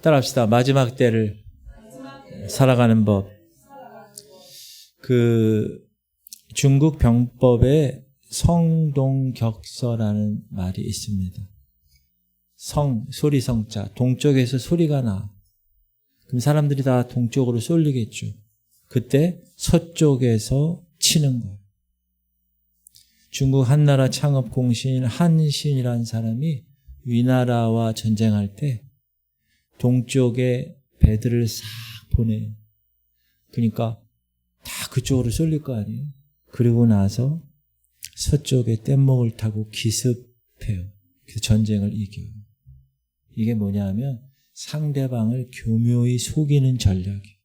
따라합시다. 마지막 때를 살아가는 법. 중국 병법에 성동격서라는 말이 있습니다. 소리 성자. 동쪽에서 소리가 나. 그럼 사람들이 다 동쪽으로 쏠리겠죠. 그때 서쪽에서 치는 거예요. 중국 한나라 창업 공신인 한신이라는 사람이 위나라와 전쟁할 때 동쪽에 배들을 싹 보내요. 그러니까 다 그쪽으로 쏠릴 거 아니에요. 그리고 나서 서쪽에 뗏목을 타고 기습해요. 그래서 전쟁을 이겨요. 이게 뭐냐 하면 상대방을 교묘히 속이는 전략이에요.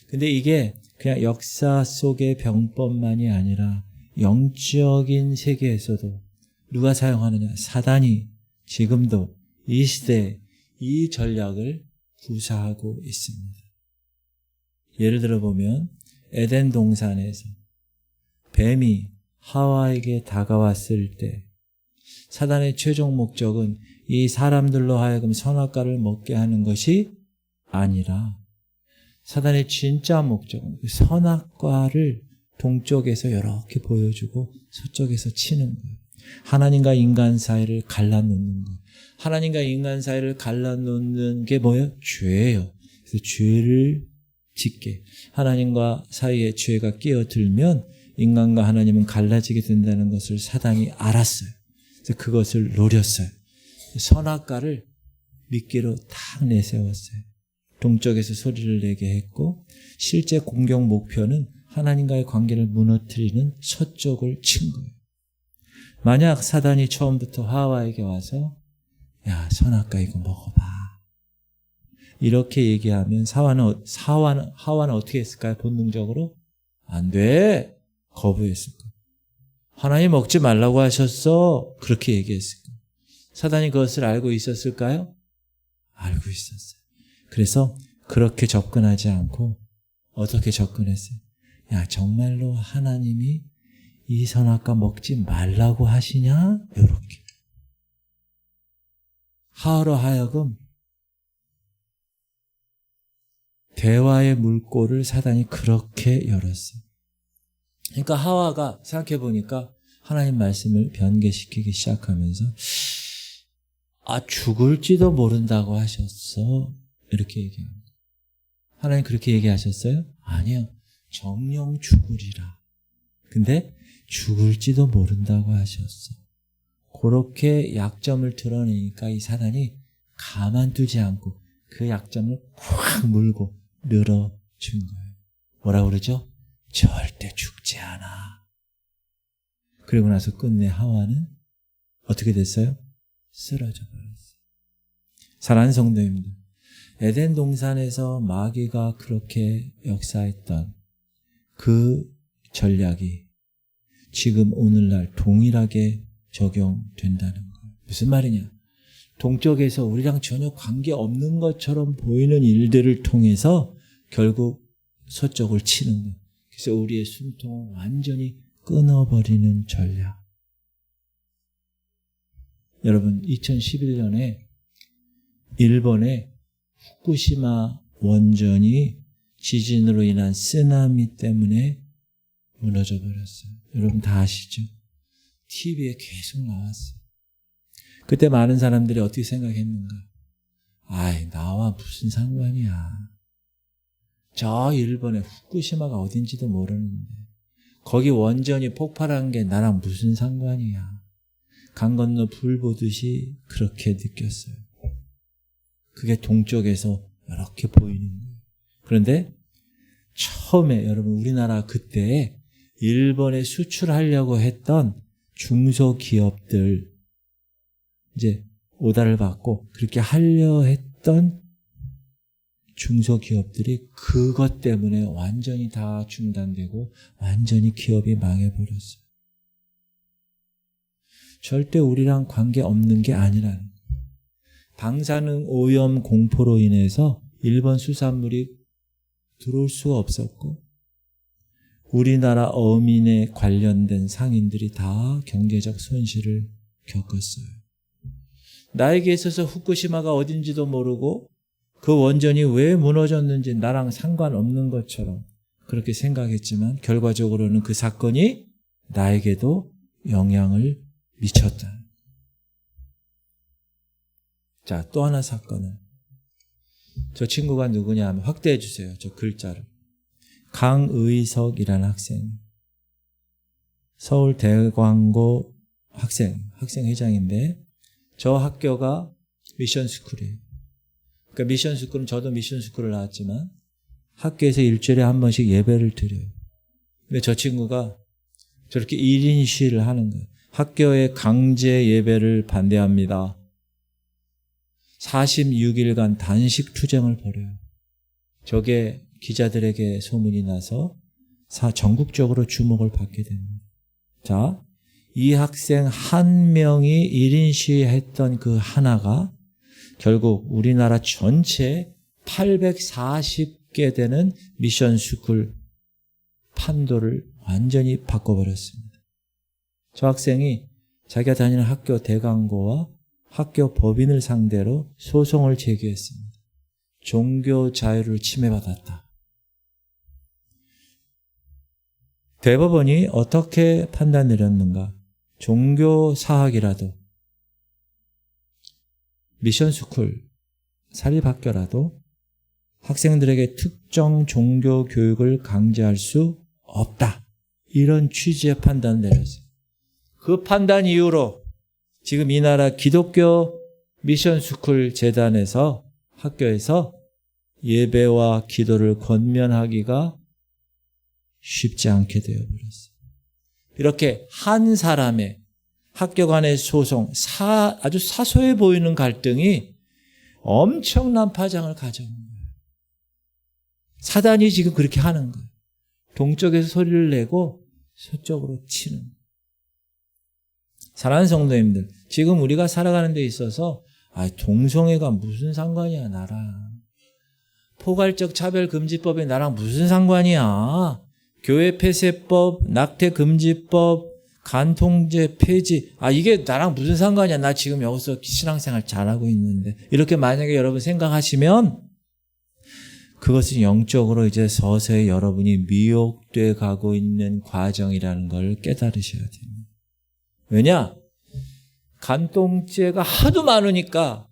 근데 이게 그냥 역사 속의 병법만이 아니라 영적인 세계에서도 누가 사용하느냐? 사단이 지금도 이 시대에 이 전략을 구사하고 있습니다. 예를 들어 보면 에덴 동산에서 뱀이 하와에게 다가왔을 때 사단의 최종 목적은 이 사람들로 하여금 선악과를 먹게 하는 것이 아니라 사단의 진짜 목적은 그 선악과를 동쪽에서 이렇게 보여주고 서쪽에서 치는 거예요. 하나님과 인간 사이를 갈라놓는 거예요. 하나님과 인간 사이를 갈라놓는 게 뭐예요? 죄예요. 그래서 죄를 짓게. 하나님과 사이에 죄가 끼어들면 인간과 하나님은 갈라지게 된다는 것을 사단이 알았어요. 그래서 그것을 노렸어요. 선악과를 미끼로 탁 내세웠어요. 동쪽에서 소리를 내게 했고 실제 공격 목표는 하나님과의 관계를 무너뜨리는 서쪽을 친 거예요. 만약 사단이 처음부터 하와에게 와서 야 선악과 이거 먹어봐 이렇게 얘기하면 하와는 어떻게 했을까요? 본능적으로 안 돼. 거부했을 거예요. 하나님 먹지 말라고 하셨어. 그렇게 얘기했을 거예요. 사단이 그것을 알고 있었을까요? 알고 있었어요. 그래서 그렇게 접근하지 않고 어떻게 접근했어요? 야 정말로 하나님이 이 선악과 먹지 말라고 하시냐? 이렇게. 하와로 하여금 대화의 물꼬를 사단이 그렇게 열었어요. 그러니까 하와가 생각해 보니까 하나님 말씀을 변개시키기 시작하면서 죽을지도 모른다고 하셨어. 이렇게 얘기합니다. 하나님 그렇게 얘기하셨어요? 아니요. 정령 죽으리라. 근데 죽을지도 모른다고 하셨어. 그렇게 약점을 드러내니까 이 사단이 가만두지 않고 그 약점을 확 물고 늘어준 거예요. 뭐라고 그러죠? 절대 죽지 않아. 그리고 나서 끝내 하와는 어떻게 됐어요? 쓰러져 버렸어요. 사랑하는 성도님들, 에덴 동산에서 마귀가 그렇게 역사했던 그 전략이 지금 오늘날 동일하게 적용된다는 거예요. 무슨 말이냐? 동쪽에서 우리랑 전혀 관계없는 것처럼 보이는 일들을 통해서 결국 서쪽을 치는 거예요. 그래서 우리의 숨통을 완전히 끊어버리는 전략. 여러분 2011년에 일본의 후쿠시마 원전이 지진으로 인한 쓰나미 때문에 무너져 버렸어요. 여러분 다 아시죠? TV에 계속 나왔어요. 그때 많은 사람들이 어떻게 생각했는가? 나와 무슨 상관이야. 저 일본의 후쿠시마가 어딘지도 모르는데 거기 원전이 폭발한 게 나랑 무슨 상관이야. 강 건너 불 보듯이 그렇게 느꼈어요. 그게 동쪽에서 이렇게 보이는 거예요. 그런데 처음에 여러분 우리나라 그때 일본에 수출하려고 했던 중소기업들 이제 오다를 받고 그렇게 하려 했던 중소기업들이 그것 때문에 완전히 다 중단되고 완전히 기업이 망해버렸어요. 절대 우리랑 관계없는 게 아니라는 거예요. 방사능 오염 공포로 인해서 일본 수산물이 들어올 수가 없었고 우리나라 어민에 관련된 상인들이 다 경제적 손실을 겪었어요. 나에게 있어서 후쿠시마가 어딘지도 모르고 그 원전이 왜 무너졌는지 나랑 상관없는 것처럼 그렇게 생각했지만 결과적으로는 그 사건이 나에게도 영향을 미쳤다. 자, 또 하나 사건은 저 친구가 누구냐 하면 확대해 주세요. 저 글자를. 강의석이라는 학생. 서울대광고 학생회장인데 저 학교가 미션스쿨이에요. 그러니까 미션스쿨은 저도 미션스쿨을 나왔지만 학교에서 일주일에 한 번씩 예배를 드려요. 근데 저 친구가 저렇게 1인 시위를 하는 거예요. 학교의 강제 예배를 반대합니다. 46일간 단식 투쟁을 벌여요. 저게 기자들에게 소문이 나서 전국적으로 주목을 받게 됩니다. 자, 이 학생 한 명이 1인 시위했던 그 하나가 결국 우리나라 전체 840개 되는 미션스쿨 판도를 완전히 바꿔버렸습니다. 저 학생이 자기가 다니는 학교 대강고와 학교 법인을 상대로 소송을 제기했습니다. 종교 자유를 침해받았다. 대법원이 어떻게 판단 내렸는가? 종교 사학이라도 미션스쿨 사립학교라도 학생들에게 특정 종교 교육을 강제할 수 없다. 이런 취지의 판단을 내렸어요. 그 판단 이후로 지금 이 나라 기독교 미션스쿨 재단에서 학교에서 예배와 기도를 권면하기가 쉽지 않게 되어버렸어요. 이렇게 한 사람의 학교 간의 소송, 아주 사소해 보이는 갈등이 엄청난 파장을 가져온 거예요. 사단이 지금 그렇게 하는 거예요. 동쪽에서 소리를 내고 서쪽으로 치는 거예요. 사랑하는 성도님들, 지금 우리가 살아가는 데 있어서 동성애가 무슨 상관이야 나랑. 포괄적 차별금지법이 나랑 무슨 상관이야. 교회 폐쇄법, 낙태금지법, 간통죄 폐지, 이게 나랑 무슨 상관이야. 나 지금 여기서 신앙생활 잘하고 있는데. 이렇게 만약에 여러분 생각하시면 그것은 영적으로 이제 서서히 여러분이 미혹돼 가고 있는 과정이라는 걸 깨달으셔야 됩니다. 왜냐? 간통죄가 하도 많으니까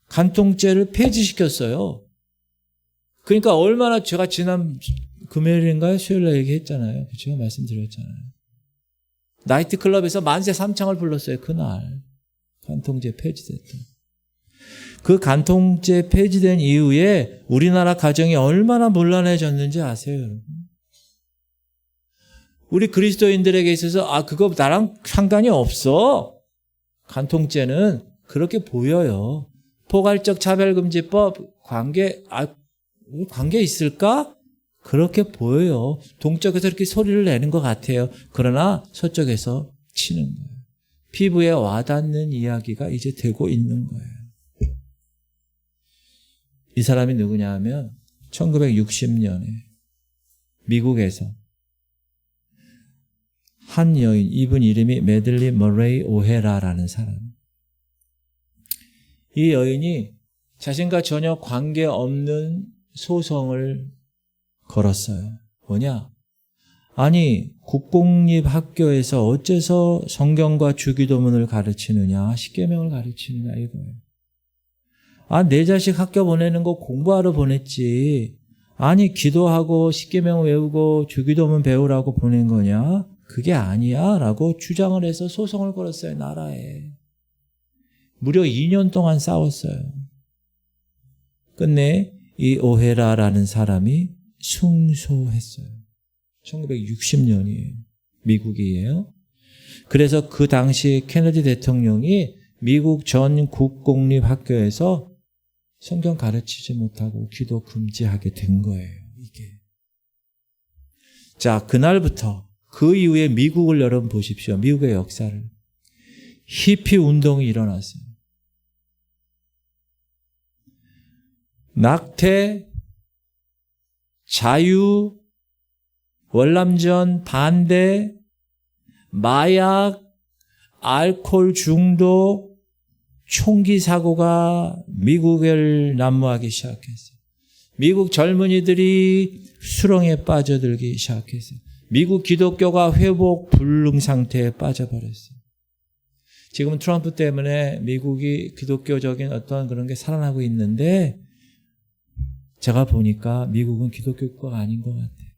간통죄를 폐지시켰어요. 그러니까 얼마나 제가 지난 금요일인가요? 수요일날 얘기했잖아요. 제가 말씀드렸잖아요. 나이트클럽에서 만세 삼창을 불렀어요. 그날. 간통죄 폐지됐다. 그 간통죄 폐지된 이후에 우리나라 가정이 얼마나 문란해졌는지 아세요, 여러분? 우리 그리스도인들에게 있어서 그거 나랑 상관이 없어. 간통죄는 그렇게 보여요. 포괄적 차별금지법 관계 있을까? 그렇게 보여요. 동쪽에서 이렇게 소리를 내는 것 같아요. 그러나 서쪽에서 치는 거예요. 피부에 와닿는 이야기가 이제 되고 있는 거예요. 이 사람이 누구냐 하면 1960년에 미국에서 한 여인, 이분 이름이 메들리 머레이 오헤라라는 사람. 이 여인이 자신과 전혀 관계없는 소송을 걸었어요. 뭐냐? 국공립 학교에서 어째서 성경과 주기도문을 가르치느냐, 십계명을 가르치느냐 이거예요. 내 자식 학교 보내는 거 공부하러 보냈지. 기도하고 십계명 외우고 주기도문 배우라고 보낸 거냐? 그게 아니야 라고 주장을 해서 소송을 걸었어요. 나라에. 무려 2년 동안 싸웠어요. 끝내 이 오헤라라는 사람이 승소했어요. 1960년이에요. 미국이에요. 그래서 그 당시 케네디 대통령이 미국 전 국공립학교에서 성경 가르치지 못하고 기도 금지하게 된 거예요. 이게. 자, 그날부터 그 이후에 미국을 여러분 보십시오. 미국의 역사를. 히피 운동이 일어났어요. 낙태, 자유, 월남전 반대, 마약, 알코올 중독, 총기 사고가 미국을 난무하기 시작했어요. 미국 젊은이들이 수렁에 빠져들기 시작했어요. 미국 기독교가 회복 불능 상태에 빠져버렸어요. 지금 트럼프 때문에 미국이 기독교적인 어떤 그런 게 살아나고 있는데 제가 보니까 미국은 기독교가 아닌 것 같아요.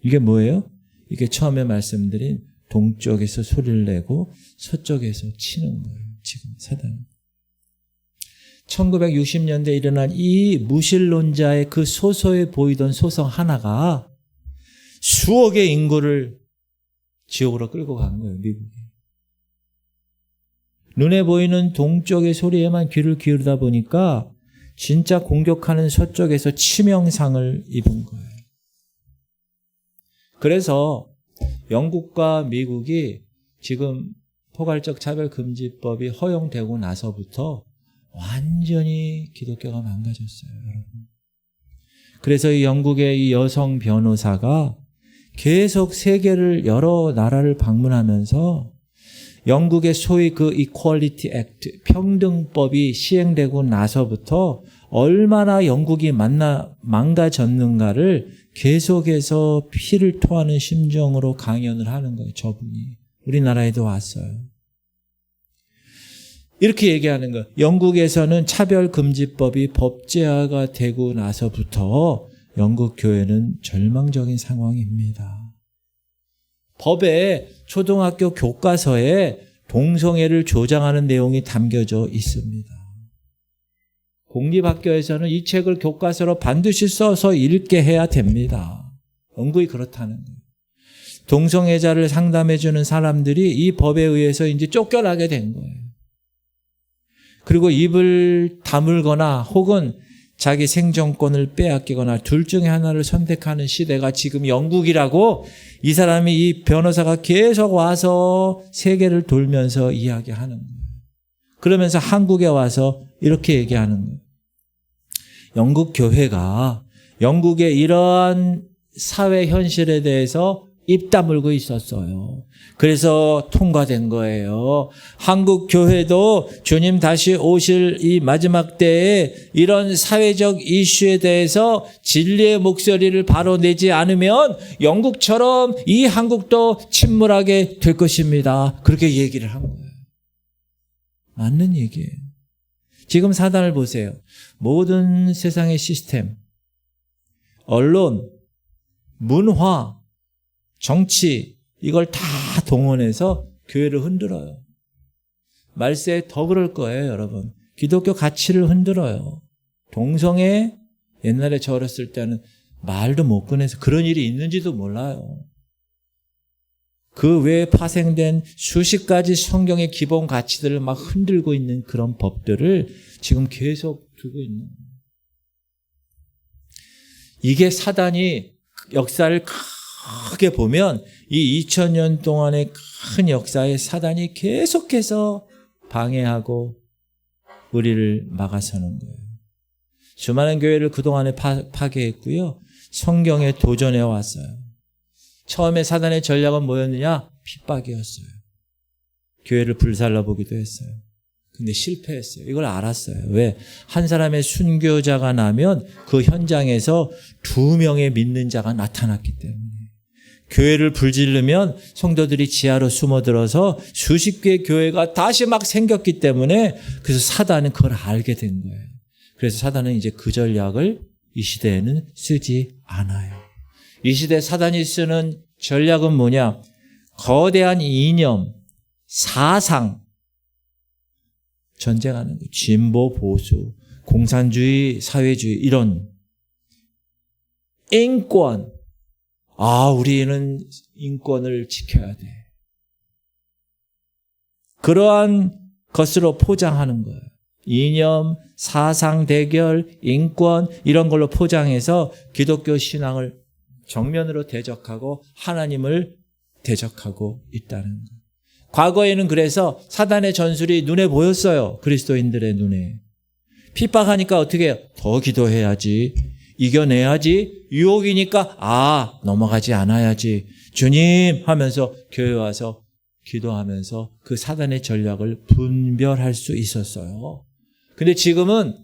이게 뭐예요? 이게 처음에 말씀드린 동쪽에서 소리를 내고 서쪽에서 치는 거예요. 지금 사단은. 1960년대에 일어난 이 무신론자의 그 소소해 보이던 소성 하나가 수억의 인구를 지옥으로 끌고 간 거예요. 미국에. 눈에 보이는 동쪽의 소리에만 귀를 기울이다 보니까 진짜 공격하는 서쪽에서 치명상을 입은 거예요. 그래서 영국과 미국이 지금 포괄적 차별금지법이 허용되고 나서부터 완전히 기독교가 망가졌어요, 여러분. 그래서 이 영국의 이 여성 변호사가 계속 세계를 여러 나라를 방문하면서 영국의 소위 그 Equality Act, 평등법이 시행되고 나서부터 얼마나 영국이 망가졌는가를 계속해서 피를 토하는 심정으로 강연을 하는 거예요. 저분이. 우리나라에도 왔어요. 이렇게 얘기하는 거예요. 영국에서는 차별금지법이 법제화가 되고 나서부터 영국 교회는 절망적인 상황입니다. 법에 초등학교 교과서에 동성애를 조장하는 내용이 담겨져 있습니다. 공립학교에서는 이 책을 교과서로 반드시 써서 읽게 해야 됩니다. 영국이 그렇다는 거예요. 동성애자를 상담해주는 사람들이 이 법에 의해서 이제 쫓겨나게 된 거예요. 그리고 입을 다물거나 혹은 자기 생존권을 빼앗기거나 둘 중에 하나를 선택하는 시대가 지금 영국이라고 이 사람이 이 변호사가 계속 와서 세계를 돌면서 이야기하는 거예요. 그러면서 한국에 와서 이렇게 얘기하는 거예요. 영국 교회가 영국의 이러한 사회 현실에 대해서 입 다물고 있었어요. 그래서 통과된 거예요. 한국 교회도 주님 다시 오실 이 마지막 때에 이런 사회적 이슈에 대해서 진리의 목소리를 바로 내지 않으면 영국처럼 이 한국도 침몰하게 될 것입니다. 그렇게 얘기를 한 거예요. 맞는 얘기예요. 지금 사단을 보세요. 모든 세상의 시스템, 언론, 문화, 정치 이걸 다 동원해서 교회를 흔들어요. 말세에 더 그럴 거예요, 여러분. 기독교 가치를 흔들어요. 동성애 옛날에 저 어렸을 때는 말도 못 꺼내서 그런 일이 있는지도 몰라요. 그 외에 파생된 수십 가지 성경의 기본 가치들을 막 흔들고 있는 그런 법들을 지금 계속 두고 있는 거예요. 이게 사단이 역사를 크게 보면 이 2000년 동안의 큰 역사에 사단이 계속해서 방해하고 우리를 막아서는 거예요. 수많은 교회를 그동안에 파괴했고요. 성경에 도전해 왔어요. 처음에 사단의 전략은 뭐였느냐? 핍박이었어요. 교회를 불살라보기도 했어요. 근데 실패했어요. 이걸 알았어요. 왜? 한 사람의 순교자가 나면 그 현장에서 2명의 믿는 자가 나타났기 때문에. 교회를 불지르면 성도들이 지하로 숨어들어서 수십 개의 교회가 다시 막 생겼기 때문에 그래서 사단은 그걸 알게 된 거예요. 그래서 사단은 이제 그 전략을 이 시대에는 쓰지 않아요. 이 시대 사단이 쓰는 전략은 뭐냐? 거대한 이념, 사상, 전쟁하는 거, 진보, 보수, 공산주의, 사회주의 이런 인권, 우리는 인권을 지켜야 돼. 그러한 것으로 포장하는 거예요. 이념, 사상 대결, 인권 이런 걸로 포장해서 기독교 신앙을 정면으로 대적하고 하나님을 대적하고 있다는 거예요. 과거에는 그래서 사단의 전술이 눈에 보였어요. 그리스도인들의 눈에. 핍박하니까 어떻게 해요? 더 기도해야지. 이겨내야지. 유혹이니까 넘어가지 않아야지. 주님 하면서 교회 와서 기도하면서 그 사단의 전략을 분별할 수 있었어요. 근데 지금은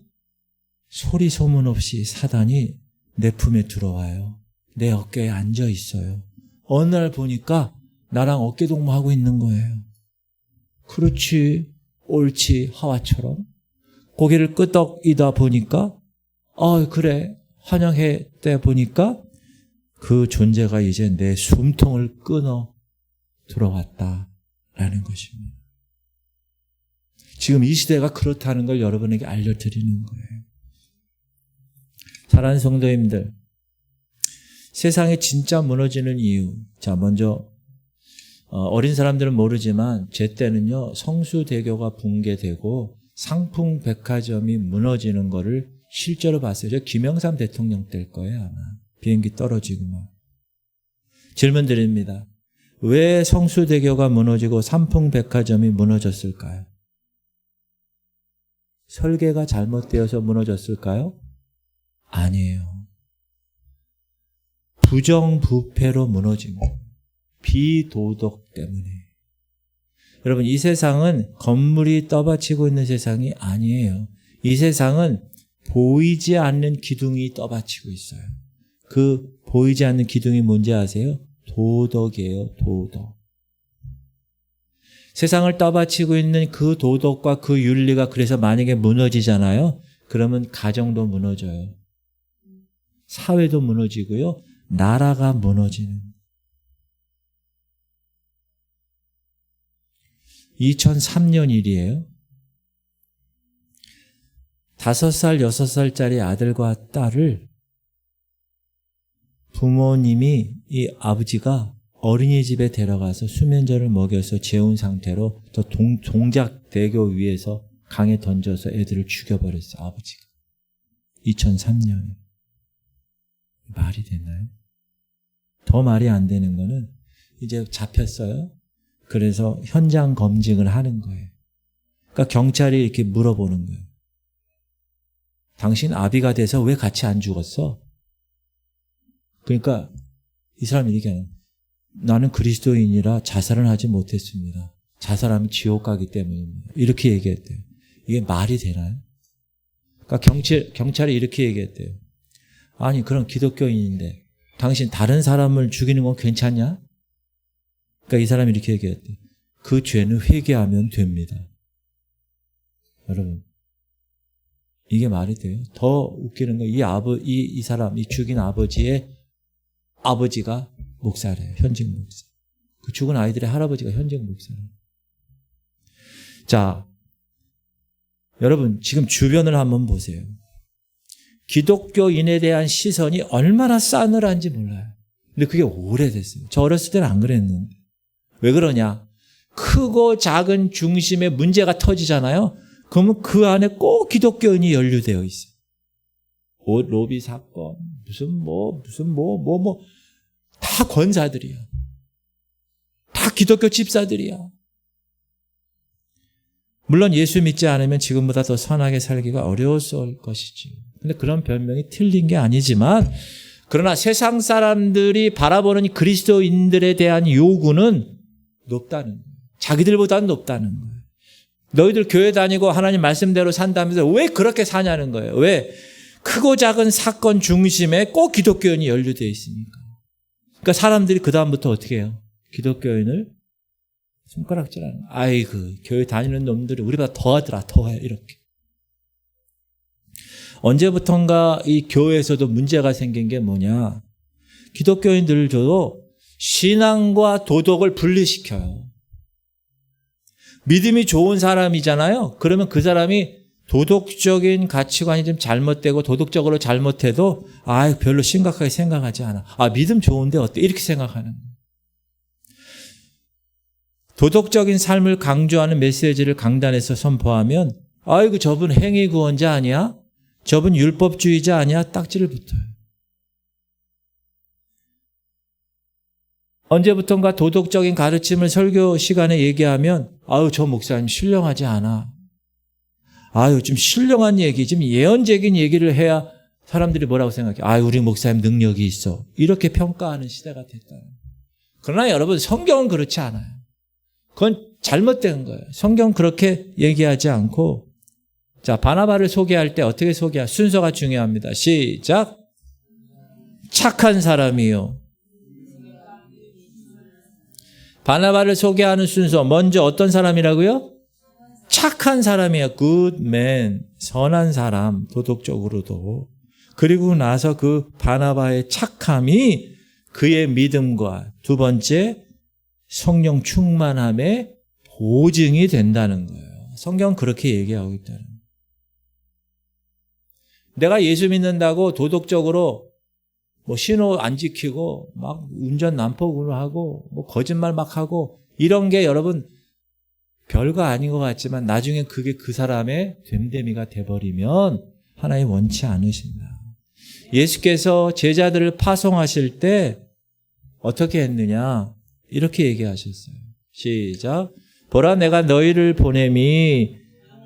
소리 소문 없이 사단이 내 품에 들어와요. 내 어깨에 앉아 있어요. 어느 날 보니까 나랑 어깨 동무하고 있는 거예요. 그렇지, 옳지, 하와처럼. 고개를 끄덕이다 보니까 그래, 환영해 때 보니까 그 존재가 이제 내 숨통을 끊어 들어왔다라는 것입니다. 지금 이 시대가 그렇다는 걸 여러분에게 알려드리는 거예요. 사랑하는 성도님들, 세상이 진짜 무너지는 이유. 자, 먼저 어린 사람들은 모르지만 제 때는요, 성수대교가 붕괴되고 상풍백화점이 무너지는 거를 실제로 봤어요. 저 김영삼 대통령 때일 거예요, 아마. 비행기 떨어지고 막. 질문 드립니다. 왜 성수대교가 무너지고 상풍백화점이 무너졌을까요? 설계가 잘못되어서 무너졌을까요? 아니에요. 부정부패로 무너진 거예요. 비도덕 때문에. 여러분, 이 세상은 건물이 떠받치고 있는 세상이 아니에요. 이 세상은 보이지 않는 기둥이 떠받치고 있어요. 그 보이지 않는 기둥이 뭔지 아세요? 도덕이에요, 도덕. 세상을 떠받치고 있는 그 도덕과 그 윤리가 그래서 만약에 무너지잖아요. 그러면 가정도 무너져요. 사회도 무너지고요. 나라가 무너지는. 2003년 일이에요. 5살, 6살짜리 아들과 딸을 부모님이 이 아버지가 어린이집에 데려가서 수면제를 먹여서 재운 상태로 저 동작대교 위에서 강에 던져서 애들을 죽여버렸어요. 아버지가. 2003년에. 말이 되나요? 더 말이 안 되는 거는 이제 잡혔어요. 그래서 현장 검증을 하는 거예요. 그러니까 경찰이 이렇게 물어보는 거예요. 당신 아비가 돼서 왜 같이 안 죽었어? 그러니까 이 사람이 얘기하는, 나는 그리스도인이라 자살은 하지 못했습니다. 자살하면 지옥 가기 때문입니다. 이렇게 얘기했대요. 이게 말이 되나요? 그러니까 경찰이 이렇게 얘기했대요. 아니, 그럼 기독교인인데 당신 다른 사람을 죽이는 건 괜찮냐? 그러니까 이 사람이 이렇게 얘기했대요. 그 죄는 회개하면 됩니다. 여러분, 이게 말이 돼요? 더 웃기는 건 이 사람, 이 죽인 아버지의 아버지가 목사래요. 현직 목사. 그 죽은 아이들의 할아버지가 현직 목사래요. 자, 여러분, 지금 주변을 한번 보세요. 기독교인에 대한 시선이 얼마나 싸늘한지 몰라요. 근데 그게 오래됐어요. 저 어렸을 때는 안 그랬는데. 왜 그러냐? 크고 작은 중심에 문제가 터지잖아요. 그러면 그 안에 꼭 기독교인이 연루되어 있어요. 옷 로비 사건, 다 권사들이야. 다 기독교 집사들이야. 물론 예수 믿지 않으면 지금보다 더 선하게 살기가 어려웠을 것이지. 근데 그런 변명이 틀린 게 아니지만, 그러나 세상 사람들이 바라보는 그리스도인들에 대한 요구는 높다는 거예요. 자기들보다는 높다는 거예요. 너희들 교회 다니고 하나님 말씀대로 산다면서 왜 그렇게 사냐는 거예요. 왜? 크고 작은 사건 중심에 꼭 기독교인이 연루되어 있으니까. 그러니까 사람들이 그 다음부터 어떻게 해요? 기독교인을 손가락질하는. 아이고, 교회 다니는 놈들이 우리보다 더하더라, 더해, 이렇게. 언제부턴가 이 교회에서도 문제가 생긴 게 뭐냐? 기독교인들도 신앙과 도덕을 분리시켜요. 믿음이 좋은 사람이잖아요. 그러면 그 사람이 도덕적인 가치관이 좀 잘못되고 도덕적으로 잘못해도 별로 심각하게 생각하지 않아. 믿음 좋은데 어때? 이렇게 생각하는 거예요. 도덕적인 삶을 강조하는 메시지를 강단에서 선포하면 저분 행위 구원자 아니야? 저분 율법주의자 아니야? 딱지를 붙어요. 언제부턴가 도덕적인 가르침을 설교 시간에 얘기하면 저 목사님 신령하지 않아. 좀 신령한 얘기, 좀 예언적인 얘기를 해야 사람들이 뭐라고 생각해? 우리 목사님 능력이 있어. 이렇게 평가하는 시대가 됐다. 그러나 여러분, 성경은 그렇지 않아요. 그건 잘못된 거예요. 성경 그렇게 얘기하지 않고, 자, 바나바를 소개할 때 어떻게 순서가 중요합니다. 시작. 착한 사람이요. 바나바를 소개하는 순서, 먼저 어떤 사람이라고요? 착한 사람이에요. good man, 선한 사람, 도덕적으로도. 그리고 나서 그 바나바의 착함이 그의 믿음과 두 번째 성령 충만함의 보증이 된다는 거예요. 성경은 그렇게 얘기하고 있다는 거예요. 내가 예수 믿는다고 도덕적으로 뭐 신호 안 지키고 막 운전 난폭으로 하고 뭐 거짓말 막 하고 이런 게 여러분 별거 아닌 것 같지만 나중에 그게 그 사람의 됨됨이가 돼버리면 하나님 원치 않으신다. 예수께서 제자들을 파송하실 때 어떻게 했느냐? 이렇게 얘기하셨어요. 시작. 보라 내가 너희를 보냄이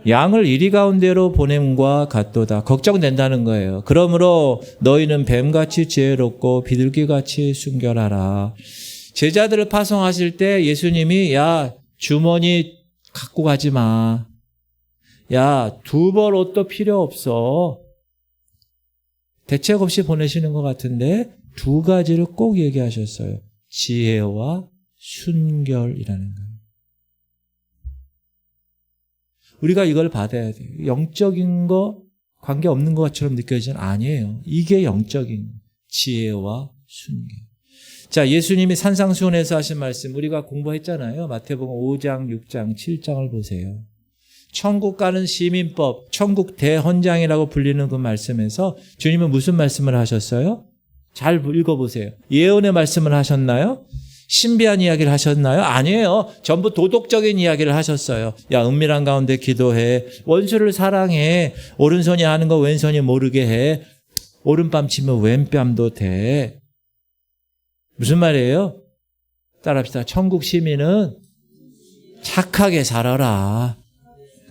양을 이리 가운데로 보냄과 같도다. 걱정된다는 거예요. 그러므로 너희는 뱀같이 지혜롭고 비둘기같이 순결하라. 제자들을 파송하실 때 예수님이 야 주머니 갖고 가지 마. 야 두 벌 옷도 필요 없어. 대책 없이 보내시는 것 같은데 두 가지를 꼭 얘기하셨어요. 지혜와 순결이라는 거예요. 우리가 이걸 받아야 돼요. 영적인 거 관계없는 것처럼 느껴지는 아니에요. 이게 영적인 지혜와 순결. 자, 예수님이 산상수훈에서 하신 말씀 우리가 공부했잖아요. 마태복음 5장, 6장, 7장을 보세요. 천국 가는 시민법, 천국 대헌장이라고 불리는 그 말씀에서 주님은 무슨 말씀을 하셨어요? 잘 읽어보세요. 예언의 말씀을 하셨나요? 신비한 이야기를 하셨나요? 아니에요. 전부 도덕적인 이야기를 하셨어요. 야, 은밀한 가운데 기도해. 원수를 사랑해. 오른손이 하는 거 왼손이 모르게 해. 오른뺨 치면 왼뺨도 돼. 무슨 말이에요? 따라합시다. 천국 시민은 착하게 살아라.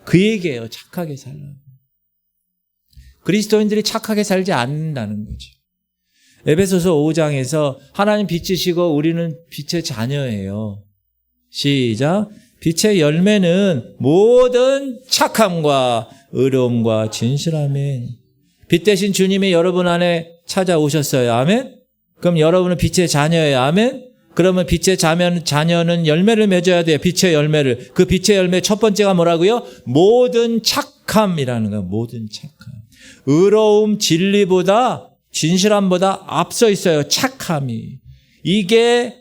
그 얘기예요. 착하게 살라. 그리스도인들이 착하게 살지 않는다는 거죠. 에베소서 5장에서 하나님 빛이시고 우리는 빛의 자녀예요. 시작. 빛의 열매는 모든 착함과 의로움과 진실함에 빛 대신 주님이 여러분 안에 찾아오셨어요. 아멘? 그럼 여러분은 빛의 자녀예요. 아멘? 그러면 빛의 자녀는 열매를 맺어야 돼요. 빛의 열매를. 그 빛의 열매 첫 번째가 뭐라고요? 모든 착함이라는 거예요. 모든 착함. 의로움, 진리보다 진실함보다 앞서 있어요. 착함이. 이게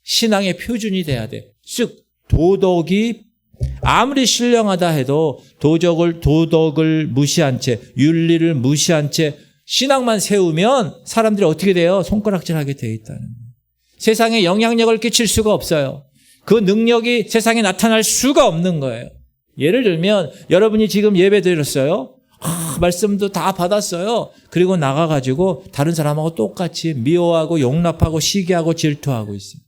신앙의 표준이 돼야 돼. 즉 도덕이 아무리 신령하다 해도 도덕을 무시한 채 윤리를 무시한 채 신앙만 세우면 사람들이 어떻게 돼요? 손가락질하게 돼 있다는 거예요. 세상에 영향력을 끼칠 수가 없어요. 그 능력이 세상에 나타날 수가 없는 거예요. 예를 들면 여러분이 지금 예배 드렸어요. 말씀도 다 받았어요. 그리고 나가가지고 다른 사람하고 똑같이 미워하고 용납하고 시기하고 질투하고 있어요.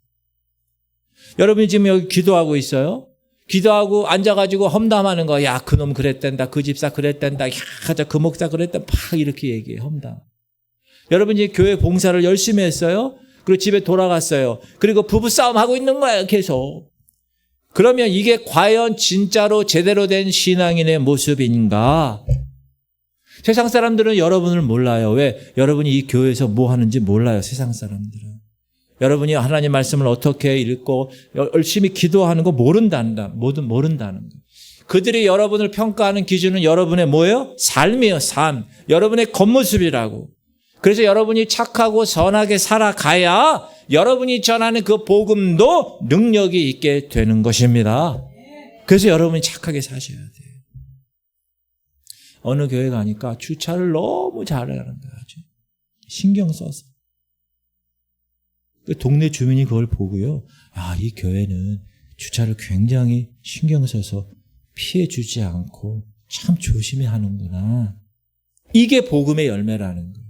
여러분이 지금 여기 기도하고 있어요. 기도하고 앉아가지고 험담하는 거. 야, 그놈 그랬단다. 그 집사 그랬단다. 야, 그 목사 그랬단다. 막 이렇게 얘기해. 험담. 여러분이 교회 봉사를 열심히 했어요. 그리고 집에 돌아갔어요. 그리고 부부싸움 하고 있는 거예요. 계속. 그러면 이게 과연 진짜로 제대로 된 신앙인의 모습인가? 세상 사람들은 여러분을 몰라요. 왜? 여러분이 이 교회에서 뭐 하는지 몰라요. 세상 사람들은. 여러분이 하나님 말씀을 어떻게 읽고 열심히 기도하는 거 모른다는 거. 그들이 여러분을 평가하는 기준은 여러분의 뭐예요? 삶이에요. 삶. 여러분의 겉모습이라고. 그래서 여러분이 착하고 선하게 살아가야 여러분이 전하는 그 복음도 능력이 있게 되는 것입니다. 그래서 여러분이 착하게 사셔야 돼요. 어느 교회 가니까 주차를 너무 잘하는 거야. 신경 써서. 그 동네 주민이 그걸 보고요. 아, 이 교회는 주차를 굉장히 신경 써서 피해 주지 않고 참 조심히 하는구나. 이게 복음의 열매라는 거예요.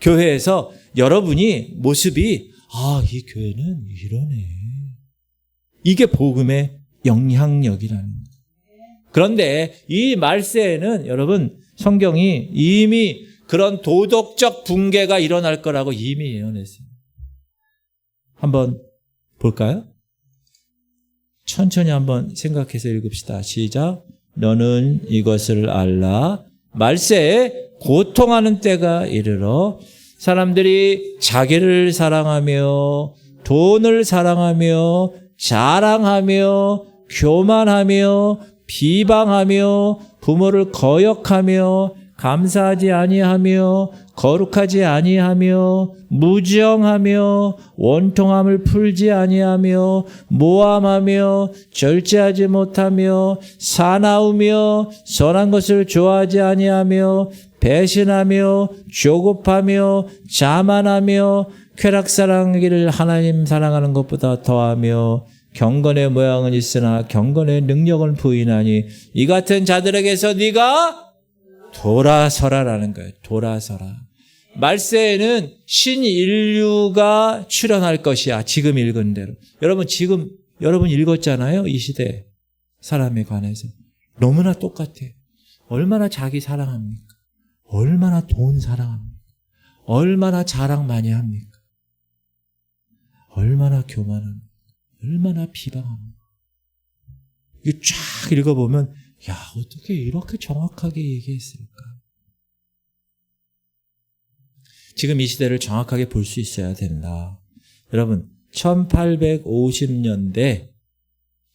교회에서 여러분이 모습이 이 교회는 이러네. 이게 복음의 영향력이라는 거예요. 그런데 이 말세에는 여러분 성경이 이미 그런 도덕적 붕괴가 일어날 거라고 이미 예언했어요. 한번 볼까요? 천천히 한번 생각해서 읽읍시다. 시작. 너는 이것을 알라. 말세에 고통하는 때가 이르러 사람들이 자기를 사랑하며 돈을 사랑하며 자랑하며 교만하며 비방하며 부모를 거역하며 감사하지 아니하며 거룩하지 아니하며 무정하며 원통함을 풀지 아니하며 모함하며 절제하지 못하며 사나우며 선한 것을 좋아하지 아니하며 배신하며 조급하며 자만하며 쾌락사랑하기를 하나님 사랑하는 것보다 더하며 경건의 모양은 있으나 경건의 능력은 부인하니 이 같은 자들에게서 네가 돌아서라라는 거예요. 돌아서라. 말세에는 신인류가 출현할 것이야. 지금 읽은 대로. 여러분 읽었잖아요. 이 시대 사람에 관해서. 너무나 똑같아. 얼마나 자기 사랑합니까? 얼마나 돈 사랑합니까? 얼마나 자랑 많이 합니까? 얼마나 교만합니까? 얼마나 비방합니까? 이거 쫙 읽어보면 야, 어떻게 이렇게 정확하게 얘기했을까? 지금 이 시대를 정확하게 볼 수 있어야 된다. 여러분, 1850년대,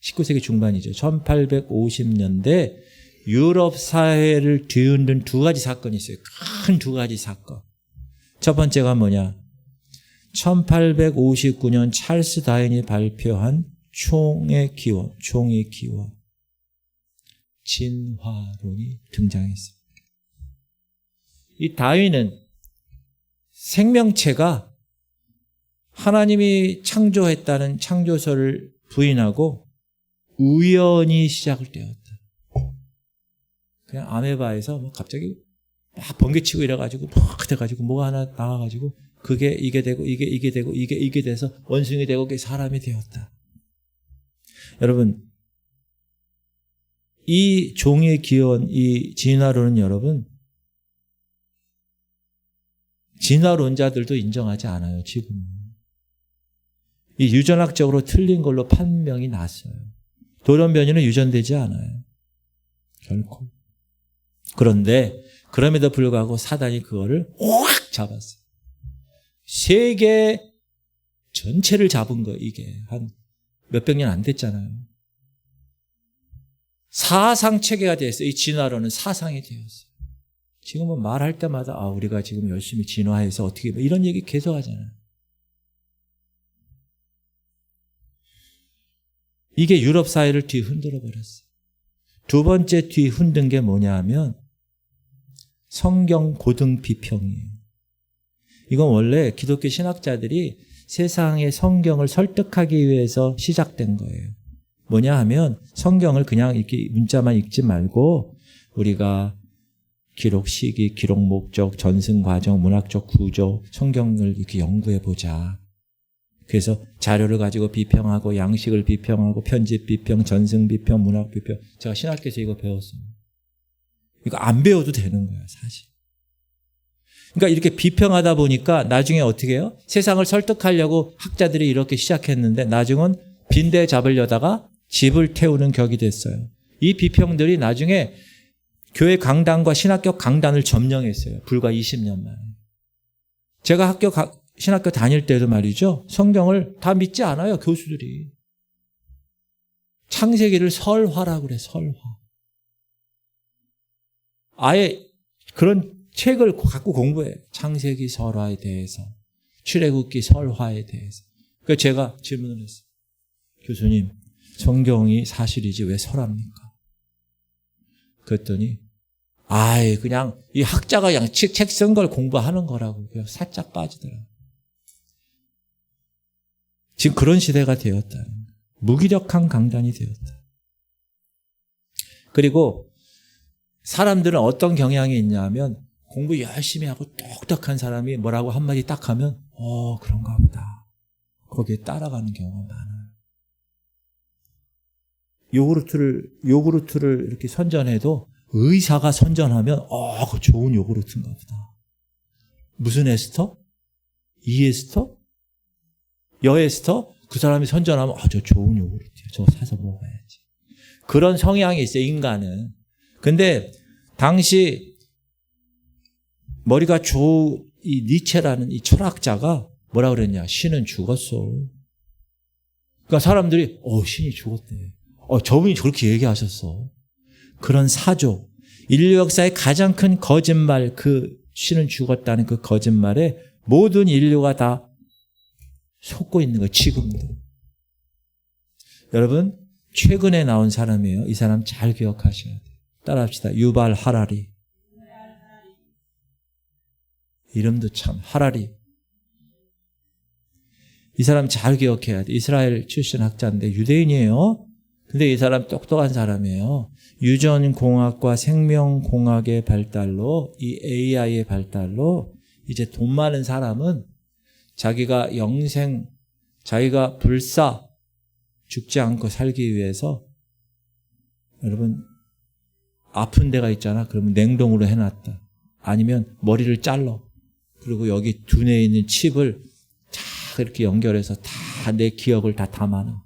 19세기 중반이죠. 1850년대 유럽 사회를 뒤흔든 두 가지 사건이 있어요. 큰 두 가지 사건. 첫 번째가 뭐냐? 1859년 찰스 다윈이 발표한 총의 기원. 진화론이 등장했습니다. 이 다윈은 생명체가 하나님이 창조했다는 창조설을 부인하고 우연히 시작을 되었다. 그냥 아메바에서 갑자기 막 번개치고 이래가지고 막 돼가지고 뭐가 하나 나와가지고 그게 이게 되고 이게 되고 이게 돼서 원숭이 되고 그게 사람이 되었다. 여러분, 이 종의 기원, 이 진화론은 여러분, 진화론자들도 인정하지 않아요, 지금. 이 유전학적으로 틀린 걸로 판명이 났어요. 돌연변이는 유전되지 않아요. 결코. 그런데, 그럼에도 불구하고 사단이 그거를 확 잡았어요. 세계 전체를 잡은 거, 이게. 한 몇백 년 안 됐잖아요. 사상 체계가 되었어요. 이 진화론은 사상이 되었어요. 지금은 말할 때마다 우리가 지금 열심히 진화해서 어떻게 이런 얘기 계속 하잖아요. 이게 유럽 사회를 뒤흔들어 버렸어요. 두 번째 뒤흔든 게 뭐냐 하면 성경 고등 비평이에요. 이건 원래 기독교 신학자들이 세상의 성경을 설득하기 위해서 시작된 거예요. 뭐냐 하면 성경을 그냥 이렇게 문자만 읽지 말고 우리가 기록 시기, 기록 목적, 전승 과정, 문학적 구조, 성경을 이렇게 연구해 보자. 그래서 자료를 가지고 비평하고 양식을 비평하고 편집 비평, 전승 비평, 문학 비평. 제가 신학교에서 이거 배웠습니다. 이거 안 배워도 되는 거예요, 사실. 그러니까 이렇게 비평하다 보니까 나중에 어떻게 해요? 세상을 설득하려고 학자들이 이렇게 시작했는데 나중은 빈대 잡으려다가 집을 태우는 격이 됐어요. 이 비평들이 나중에 교회 강단과 신학교 강단을 점령했어요. 불과 20년 만에. 제가 신학교 다닐 때도 말이죠. 성경을 다 믿지 않아요, 교수들이. 창세기를 설화라고 그래, 설화. 아예 그런 책을 갖고 공부해. 창세기 설화에 대해서, 출애굽기 설화에 대해서. 그래서 제가 질문을 했어요. 교수님, 성경이 사실이지 왜 설합니까? 그랬더니 그냥 이 학자가 그냥 책 쓴 걸 공부하는 거라고 그냥 살짝 빠지더라고요. 지금 그런 시대가 되었다. 무기력한 강단이 되었다. 그리고 사람들은 어떤 경향이 있냐면 공부 열심히 하고 똑똑한 사람이 뭐라고 한마디 딱 하면 그런가 보다. 거기에 따라가는 경우가 많아요. 요구르트를 이렇게 선전해도 의사가 선전하면 그거 좋은 요구르트인가 보다. 무슨 에스터? 이 에스터? 여 에스터? 그 사람이 선전하면 저 좋은 요구르트야. 저거 사서 먹어야지. 그런 성향이 있어요, 인간은. 근데 당시 머리가 이 니체라는 이 철학자가 뭐라 그랬냐? 신은 죽었어. 그러니까 사람들이 신이 죽었대. 저분이 저렇게 얘기하셨어. 그런 사조, 인류 역사의 가장 큰 거짓말, 그 신은 죽었다는 그 거짓말에 모든 인류가 다 속고 있는 거예요. 지금도. 여러분, 최근에 나온 사람이에요. 이 사람 잘 기억하셔야 돼요. 따라합시다. 유발 하라리. 이름도 참 하라리. 이 사람 잘 기억해야 돼. 이스라엘 출신 학자인데 유대인이에요. 근데 이 사람 똑똑한 사람이에요. 유전공학과 생명공학의 발달로, 이 AI의 발달로 이제 돈 많은 사람은 자기가 영생, 자기가 불사 죽지 않고 살기 위해서, 여러분 아픈 데가 있잖아. 그러면 냉동으로 해놨다. 아니면 머리를 잘라. 그리고 여기 두뇌에 있는 칩을 다 이렇게 연결해서 다 내 기억을 다 담아놔.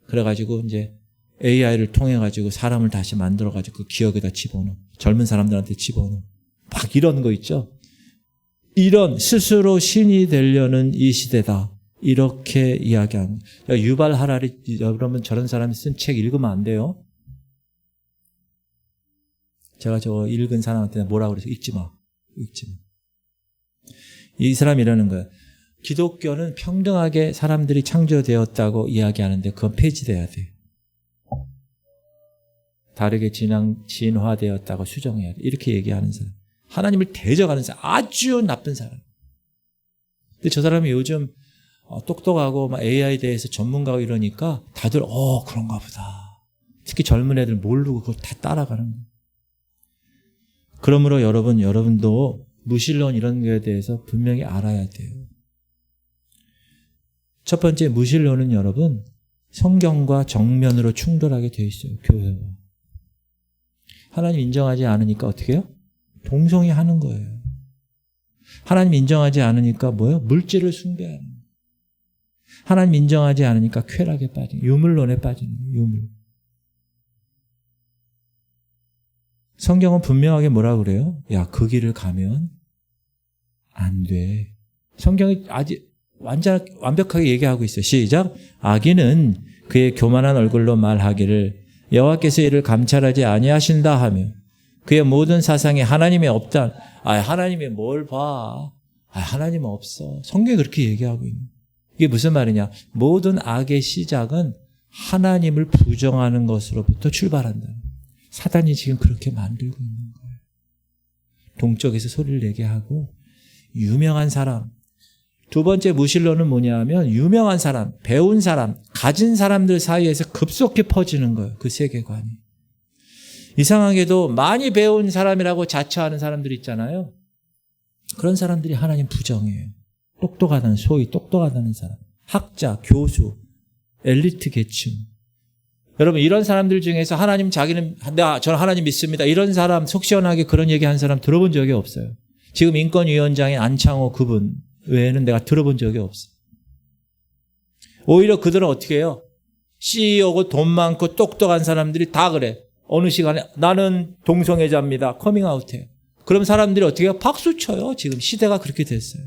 그래가지고 이제 AI를 통해가지고 사람을 다시 만들어가지고 그 기억에다 집어넣어. 젊은 사람들한테 집어넣어. 막 이런 거 있죠. 이런 스스로 신이 되려는 이 시대다. 이렇게 이야기하는. 유발 하라리, 여러분 저런 사람이 쓴 책 읽으면 안 돼요. 제가 저거 읽은 사람한테 뭐라고 그래서 읽지 마. 읽지 마. 이 사람이 이러는 거야. 기독교는 평등하게 사람들이 창조되었다고 이야기하는데 그건 폐지돼야 돼. 다르게 진화되었다고 수정해야 돼. 이렇게 얘기하는 사람. 하나님을 대적하는 사람. 아주 나쁜 사람. 근데 저 사람이 요즘 똑똑하고 막 AI에 대해서 전문가고 이러니까 다들 그런가 보다. 특히 젊은 애들 모르고 그걸 다 따라가는 거예요. 그러므로 여러분도 무신론 이런 거에 대해서 분명히 알아야 돼요. 첫 번째 무신론은 여러분 성경과 정면으로 충돌하게 돼 있어요. 교회와. 하나님 인정하지 않으니까 어떻게 해요? 동성애하는 거예요. 하나님 인정하지 않으니까 뭐예요? 물질을 숭배하는 거예요. 하나님 인정하지 않으니까 쾌락에 빠지는 거예요. 유물론에 빠지는 거예요. 유물. 성경은 분명하게 뭐라고 그래요? 야, 그 길을 가면 안 돼. 성경이 아직 완벽하게 얘기하고 있어요. 시작. 악인은 그의 교만한 얼굴로 말하기를 여호와께서 이를 감찰하지 아니하신다 하며 그의 모든 사상에 하나님이 없다. 하나님이 뭘 봐. 하나님은 없어. 성경이 그렇게 얘기하고 있는. 이게 무슨 말이냐. 모든 악의 시작은 하나님을 부정하는 것으로부터 출발한다. 사단이 지금 그렇게 만들고 있는 거예요. 동쪽에서 소리를 내게 하고 유명한 사람. 두 번째 무신론은 뭐냐면 유명한 사람, 배운 사람, 가진 사람들 사이에서 급속히 퍼지는 거예요. 그 세계관이. 이상하게도 많이 배운 사람이라고 자처하는 사람들 있잖아요. 그런 사람들이 하나님 부정해요. 똑똑하다는, 소위 똑똑하다는 사람. 학자, 교수, 엘리트 계층. 여러분 이런 사람들 중에서 하나님 저는 하나님 믿습니다. 이런 사람 속 시원하게 그런 얘기한 사람 들어본 적이 없어요. 지금 인권위원장인 안창호 그분 외에는 내가 들어본 적이 없어. 오히려 그들은 어떻게 해요? CEO고 돈 많고 똑똑한 사람들이 다 그래. 어느 시간에 나는 동성애자입니다. 커밍아웃해요. 그럼 사람들이 어떻게 해요? 박수 쳐요. 지금 시대가 그렇게 됐어요.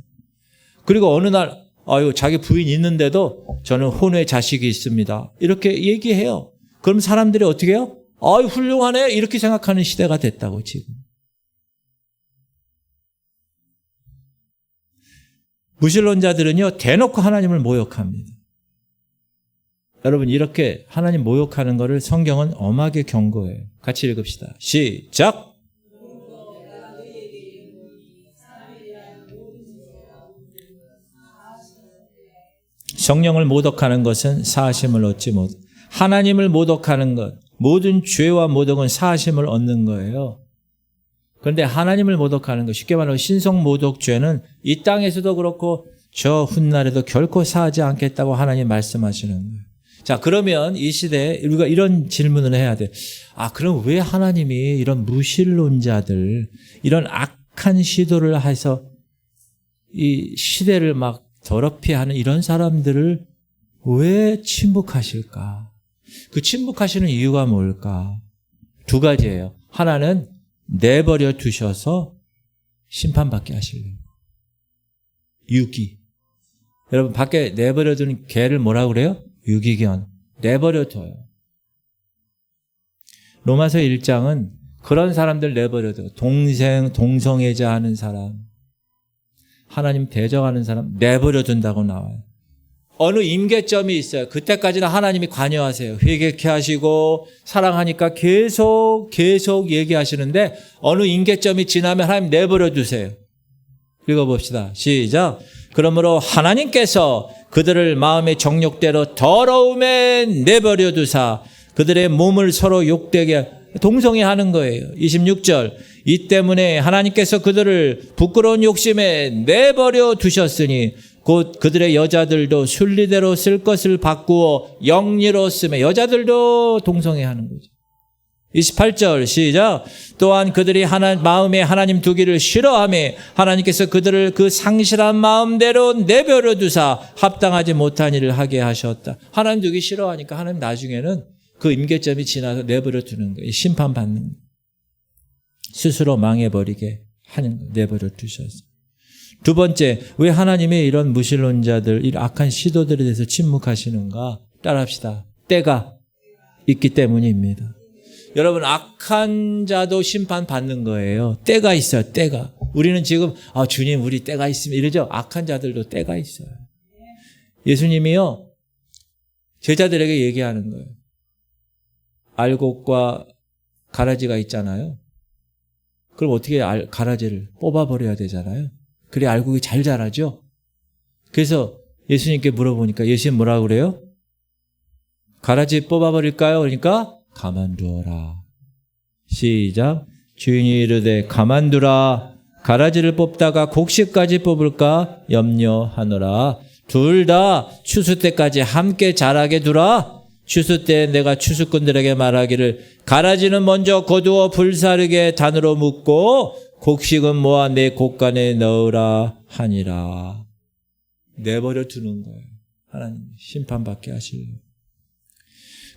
그리고 어느 날 자기 부인 있는데도 저는 혼외 자식이 있습니다. 이렇게 얘기해요. 그럼 사람들이 어떻게 해요? 훌륭하네. 이렇게 생각하는 시대가 됐다고 지금. 무신론자들은요, 대놓고 하나님을 모욕합니다. 여러분, 이렇게 하나님 모욕하는 것을 성경은 엄하게 경고해요. 같이 읽읍시다. 시작! 성령을 모독하는 것은 사하심을 얻지 못. 하나님을 모독하는 것, 모든 죄와 모독은 사하심을 얻는 거예요. 그런데 하나님을 모독하는 것, 쉽게 말하면 신성 모독죄는 이 땅에서도 그렇고 저 훗날에도 결코 사하지 않겠다고 하나님 말씀하시는 거예요. 자, 그러면 이 시대에 우리가 이런 질문을 해야 돼. 그럼 왜 하나님이 이런 무신론자들, 이런 악한 시도를 해서 이 시대를 막 더럽게 하는 이런 사람들을 왜 침묵하실까? 그 침묵하시는 이유가 뭘까? 두 가지예요. 하나는 내버려 두셔서 심판받게 하시려고. 유기. 여러분 밖에 내버려 두는 개를 뭐라고 그래요? 유기견. 내버려 둬요. 로마서 1장은 그런 사람들 내버려 둬요. 동성애자 하는 사람, 하나님 대적하는 사람 내버려 둔다고 나와요. 어느 임계점이 있어요. 그때까지는 하나님이 관여하세요. 회개케 하시고 사랑하니까 계속 얘기하시는데 어느 임계점이 지나면 하나님 내버려 두세요. 읽어봅시다. 시작. 그러므로 하나님께서 그들을 마음의 정욕대로 더러움에 내버려 두사 그들의 몸을 서로 욕되게 동성애하는 거예요. 26절. 이 때문에 하나님께서 그들을 부끄러운 욕심에 내버려 두셨으니 곧 그들의 여자들도 순리대로 쓸 것을 바꾸어 영리로 쓰며 여자들도 동성애하는 거죠. 28절 시작. 또한 그들이 마음에 하나님 두기를 싫어하며 하나님께서 그들을 그 상실한 마음대로 내버려 두사 합당하지 못한 일을 하게 하셨다. 하나님 두기 싫어하니까 하나님 나중에는 그 임계점이 지나서 내버려 두는 거예요. 심판받는 거예요. 스스로 망해버리게 하는 거예요. 내버려 두셔서. 두 번째, 왜 하나님의 이런 무신론자들, 이 악한 시도들에 대해서 침묵하시는가? 따라합시다. 때가 있기 때문입니다. 여러분, 악한 자도 심판받는 거예요. 때가 있어요. 때가. 우리는 지금 주님 우리 때가 있으면 이러죠. 악한 자들도 때가 있어요. 예수님이요 제자들에게 얘기하는 거예요. 알곡과 가라지가 있잖아요. 그럼 어떻게 가라지를 뽑아버려야 되잖아요. 그래 알곡이 잘 자라죠. 그래서 예수님께 물어보니까 예수님 뭐라고 그래요? 가라지 뽑아버릴까요? 그러니까 가만두어라. 시작. 주인이 이르되 가만두라. 가라지를 뽑다가 곡식까지 뽑을까 염려하노라. 둘 다 추수 때까지 함께 자라게 두라. 추수 때 내가 추수꾼들에게 말하기를 가라지는 먼저 거두어 불사르게 단으로 묶고 곡식은 모아 내 곡간에 넣으라 하니라. 내버려 두는 거예요. 하나님 심판받게 하시려고.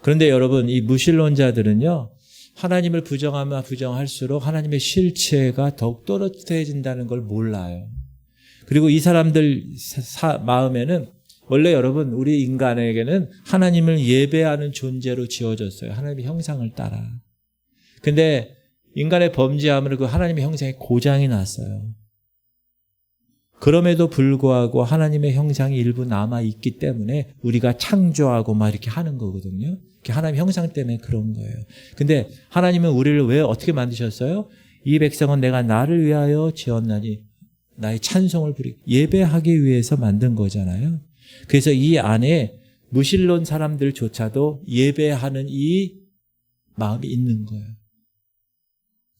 그런데 여러분 이 무신론자들은요. 하나님을 부정하면 부정할수록 하나님의 실체가 더욱 또렷해진다는 걸 몰라요. 그리고 이 사람들 마음에는 원래 여러분 우리 인간에게는 하나님을 예배하는 존재로 지어졌어요. 하나님의 형상을 따라. 근데 인간의 범죄함으로 그 하나님의 형상에 고장이 났어요. 그럼에도 불구하고 하나님의 형상이 일부 남아있기 때문에 우리가 창조하고 막 이렇게 하는 거거든요. 하나님의 형상 때문에 그런 거예요. 근데 하나님은 우리를 왜 어떻게 만드셨어요? 이 백성은 내가 나를 위하여 지었나니 나의 찬송을 부리고 예배하기 위해서 만든 거잖아요. 그래서 이 안에 무신론 사람들조차도 예배하는 이 마음이 있는 거예요.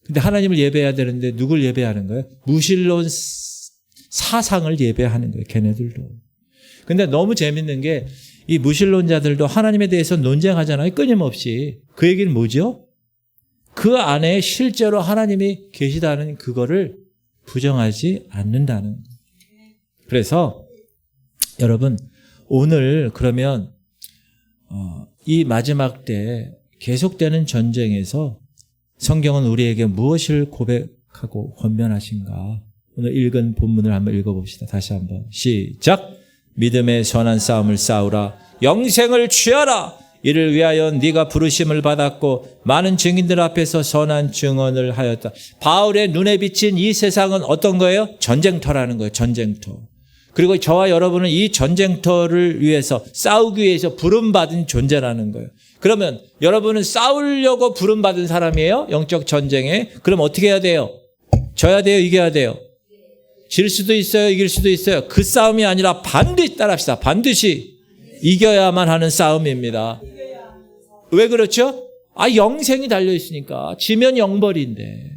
근데 하나님을 예배해야 되는데 누굴 예배하는 거예요? 무신론 사상을 예배하는 거예요. 걔네들도. 근데 너무 재밌는 게 이 무신론자들도 하나님에 대해서 논쟁하잖아요. 끊임없이. 그 얘기는 뭐죠? 그 안에 실제로 하나님이 계시다는 그거를 부정하지 않는다는 거예요. 그래서 여러분 오늘 그러면 이 마지막 때 계속되는 전쟁에서 성경은 우리에게 무엇을 고백하고 권면하신가? 오늘 읽은 본문을 한번 읽어봅시다. 다시 한번 시작. 믿음의 선한 싸움을 싸우라. 영생을 취하라. 이를 위하여 네가 부르심을 받았고 많은 증인들 앞에서 선한 증언을 하였다. 바울의 눈에 비친 이 세상은 어떤 거예요? 전쟁터라는 거예요. 전쟁터. 그리고 저와 여러분은 이 전쟁터를 위해서 싸우기 위해서 부름받은 존재라는 거예요. 그러면 여러분은 싸우려고 부름받은 사람이에요? 영적 전쟁에. 그럼 어떻게 해야 돼요? 져야 돼요? 이겨야 돼요? 질 수도 있어요. 이길 수도 있어요. 그 싸움이 아니라 반드시 따라합시다. 반드시 이겨야만 하는 싸움입니다. 왜 그렇죠? 영생이 달려있으니까. 지면 영벌인데.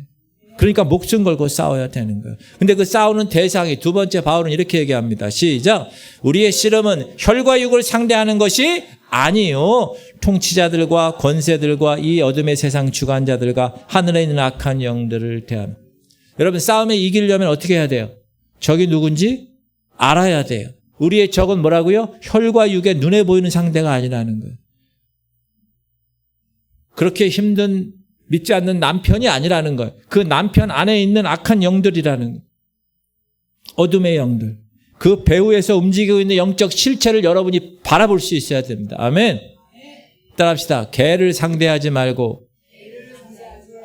그러니까 목숨 걸고 싸워야 되는 거예요. 근데 그 싸우는 대상이 두 번째 바울은 이렇게 얘기합니다. 시작. 우리의 씨름은 혈과 육을 상대하는 것이 아니요. 통치자들과 권세들과 이 어둠의 세상 주관자들과 하늘에 있는 악한 영들을 대하는. 여러분 싸움에 이기려면 어떻게 해야 돼요? 적이 누군지 알아야 돼요. 우리의 적은 뭐라고요? 혈과 육의 눈에 보이는 상대가 아니라는 거예요. 그렇게 힘든 믿지 않는 남편이 아니라는 거예요. 그 남편 안에 있는 악한 영들이라는 거예요. 어둠의 영들. 그 배후에서 움직이고 있는 영적 실체를 여러분이 바라볼 수 있어야 됩니다. 아멘. 따라합시다. 개를 상대하지 말고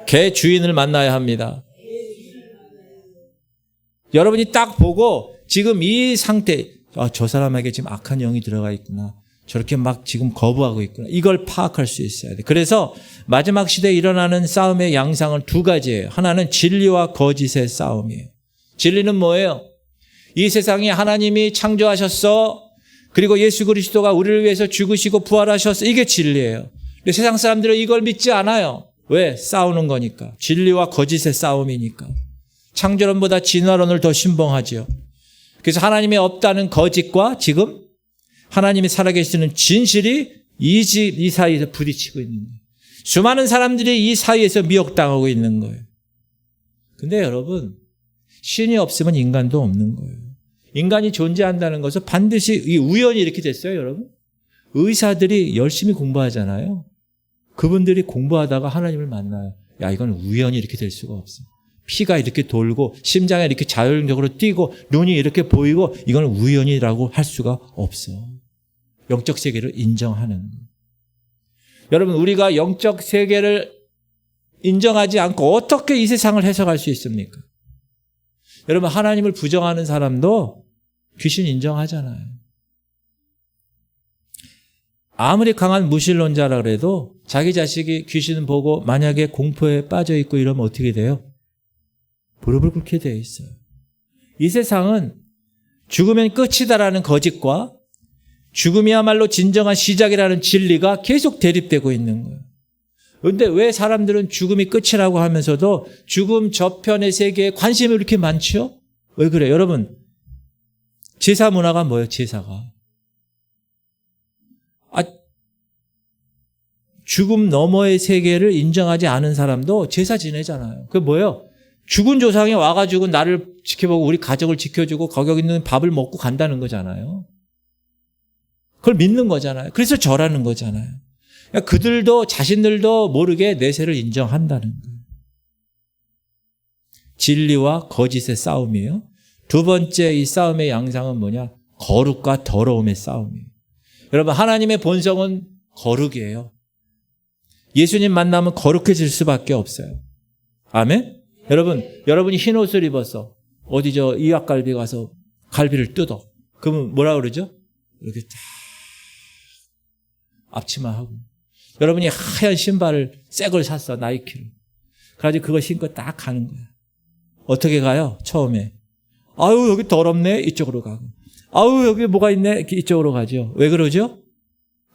개 주인을 만나야 합니다. 여러분이 딱 보고 지금 이 상태, 저 사람에게 지금 악한 영이 들어가 있구나. 저렇게 막 지금 거부하고 있구나. 이걸 파악할 수 있어야 돼. 그래서 마지막 시대에 일어나는 싸움의 양상은 두 가지예요. 하나는 진리와 거짓의 싸움이에요. 진리는 뭐예요? 이 세상에 하나님이 창조하셨어. 그리고 예수 그리스도가 우리를 위해서 죽으시고 부활하셨어. 이게 진리예요. 근데 세상 사람들은 이걸 믿지 않아요. 왜? 싸우는 거니까. 진리와 거짓의 싸움이니까. 창조론보다 진화론을 더 신봉하지요. 그래서 하나님이 없다는 거짓과 지금 하나님이 살아계시는 진실이 이 사이에서 부딪히고 있는 거예요. 수많은 사람들이 이 사이에서 미혹당하고 있는 거예요. 근데 여러분, 신이 없으면 인간도 없는 거예요. 인간이 존재한다는 것은 반드시 이 우연히 이렇게 됐어요, 여러분. 의사들이 열심히 공부하잖아요. 그분들이 공부하다가 하나님을 만나요. 야, 이건 우연히 이렇게 될 수가 없어. 피가 이렇게 돌고 심장이 이렇게 자율적으로 뛰고 눈이 이렇게 보이고 이건 우연이라고 할 수가 없어. 영적 세계를 인정하는 거예요. 여러분, 우리가 영적 세계를 인정하지 않고 어떻게 이 세상을 해석할 수 있습니까? 여러분, 하나님을 부정하는 사람도 귀신 인정하잖아요. 아무리 강한 무신론자라 그래도 자기 자식이 귀신 보고 만약에 공포에 빠져 있고 이러면 어떻게 돼요? 무릎을 꿇게 되어 있어요. 이 세상은 죽으면 끝이다라는 거짓과 죽음이야말로 진정한 시작이라는 진리가 계속 대립되고 있는 거예요. 그런데 왜 사람들은 죽음이 끝이라고 하면서도 죽음 저편의 세계에 관심이 이렇게 많죠? 왜 그래요? 여러분, 제사 문화가 뭐예요? 제사가. 죽음 너머의 세계를 인정하지 않은 사람도 제사 지내잖아요. 그게 뭐예요? 죽은 조상이 와가지고 나를 지켜보고 우리 가족을 지켜주고 거기 있는 밥을 먹고 간다는 거잖아요. 그걸 믿는 거잖아요. 그래서 절하는 거잖아요. 그러니까 그들도 자신들도 모르게 내세를 인정한다는 거예요. 진리와 거짓의 싸움이에요. 두 번째 이 싸움의 양상은 뭐냐? 거룩과 더러움의 싸움이에요. 여러분, 하나님의 본성은 거룩이에요. 예수님 만나면 거룩해질 수밖에 없어요. 아멘? 여러분이 흰 옷을 입어서 어디 이약갈비 가서 갈비를 뜯어. 그러면 뭐라 그러죠? 이렇게 딱 앞치마하고. 여러분이 하얀 신발을 새 걸 샀어, 나이키를. 그래가지고 그거 신고 딱 가는 거야. 어떻게 가요? 처음에. 아유, 여기 더럽네? 이쪽으로 가고. 아유, 여기 뭐가 있네? 이쪽으로 가죠. 왜 그러죠?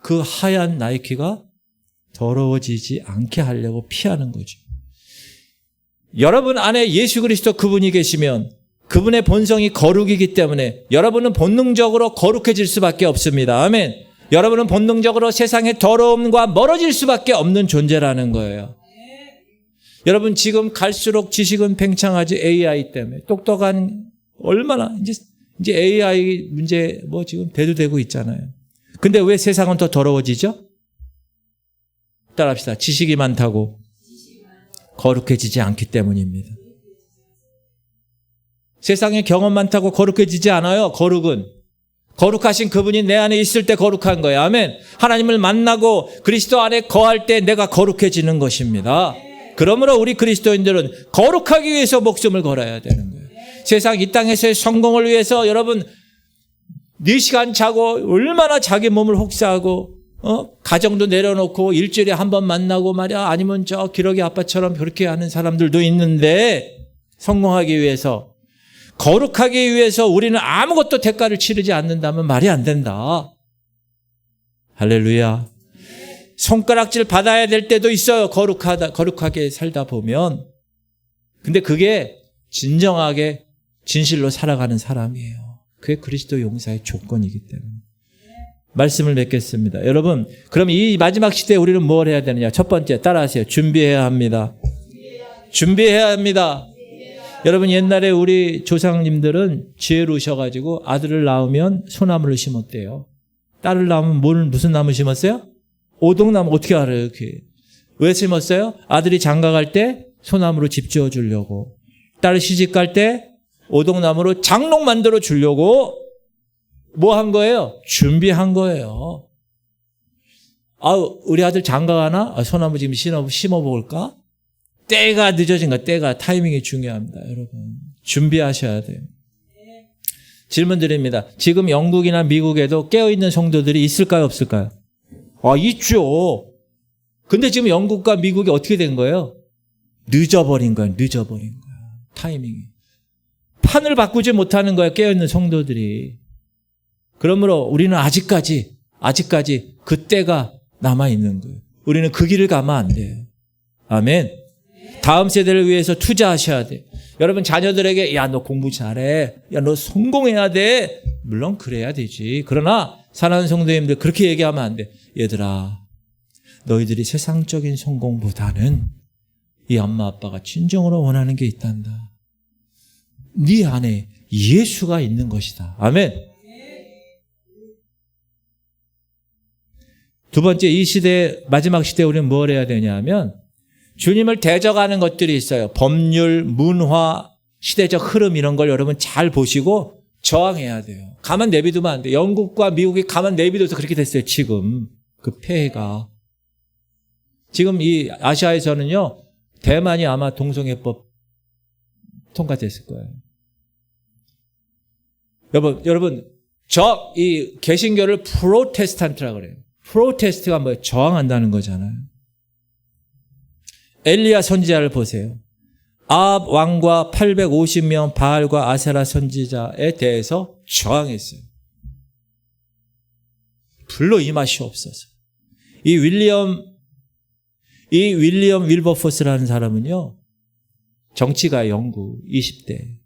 그 하얀 나이키가 더러워지지 않게 하려고 피하는 거죠. 여러분 안에 예수 그리스도 그분이 계시면 그분의 본성이 거룩이기 때문에 여러분은 본능적으로 거룩해질 수밖에 없습니다. 아멘. 여러분은 본능적으로 세상의 더러움과 멀어질 수밖에 없는 존재라는 거예요. 여러분, 지금 갈수록 지식은 팽창하지. AI 때문에 똑똑한 얼마나 이제 AI 문제 지금 대두되고 있잖아요. 근데 왜 세상은 더 더러워지죠? 따라합시다. 지식이 많다고 거룩해지지 않기 때문입니다. 세상에 경험 많다고 거룩해지지 않아요. 거룩하신 그분이 내 안에 있을 때 거룩한 거예요. 아멘. 하나님을 만나고 그리스도 안에 거할 때 내가 거룩해지는 것입니다. 그러므로 우리 그리스도인들은 거룩하기 위해서 목숨을 걸어야 되는 거예요. 세상 이 땅에서의 성공을 위해서 여러분 4시간 자고 얼마나 자기 몸을 혹사하고 가정도 내려놓고 일주일에 한 번 만나고 말이야. 아니면 저 기러기 아빠처럼 그렇게 하는 사람들도 있는데 성공하기 위해서, 거룩하기 위해서 우리는 아무것도 대가를 치르지 않는다면 말이 안 된다. 할렐루야. 손가락질 받아야 될 때도 있어요. 거룩하게 살다 보면. 근데 그게 진정하게 진실로 살아가는 사람이에요. 그게 그리스도 용사의 조건이기 때문에. 말씀을 맺겠습니다. 여러분, 그럼 이 마지막 시대에 우리는 뭘 해야 되느냐? 첫 번째, 따라하세요. 준비해야 합니다. 준비해야 합니다. 여러분 옛날에 우리 조상님들은 지혜로우셔가지고 아들을 낳으면 소나무를 심었대요. 딸을 낳으면 무슨 나무 심었어요? 오동나무. 어떻게 알아요? 이렇게. 왜 심었어요? 아들이 장가갈 때 소나무로 집 지어주려고. 딸을 시집갈 때 오동나무로 장롱 만들어 주려고 뭐 한 거예요? 준비한 거예요. 우리 아들 장가가나? 소나무 지금 심어볼까? 때가 늦어진 거야. 때가. 타이밍이 중요합니다. 여러분. 준비하셔야 돼요. 질문 드립니다. 지금 영국이나 미국에도 깨어있는 성도들이 있을까요? 없을까요? 있죠. 근데 지금 영국과 미국이 어떻게 된 거예요? 늦어버린 거예요. 타이밍이. 판을 바꾸지 못하는 거예요. 깨어있는 성도들이. 그러므로 우리는 아직까지 그 때가 남아있는 거예요. 우리는 그 길을 가면 안 돼요. 아멘. 다음 세대를 위해서 투자하셔야 돼. 여러분 자녀들에게 야 너 공부 잘해. 야 너 성공해야 돼. 물론 그래야 되지. 그러나 사랑하는 성도님들 그렇게 얘기하면 안 돼. 얘들아 너희들이 세상적인 성공보다는 이 엄마 아빠가 진정으로 원하는 게 있단다. 네 안에 예수가 있는 것이다. 아멘. 두 번째 이 시대 마지막 시대에 우리는 뭘 해야 되냐면 주님을 대적하는 것들이 있어요. 법률, 문화, 시대적 흐름 이런 걸 여러분 잘 보시고 저항해야 돼요. 가만 내비두면 안 돼요. 영국과 미국이 가만 내비둬서 그렇게 됐어요. 지금 그 폐해가. 지금 이 아시아에서는요. 대만이 아마 동성애법 통과됐을 거예요. 여러분 이 개신교를 프로테스탄트라고 그래요. 프로테스트가 뭐예요? 저항한다는 거잖아요. 엘리야 선지자를 보세요. 아합 왕과 850명 바알과 아세라 선지자에 대해서 저항했어요. 불로 임하시옵소서. 이 윌리엄 윌버포스라는 사람은요. 정치가 영국 20대.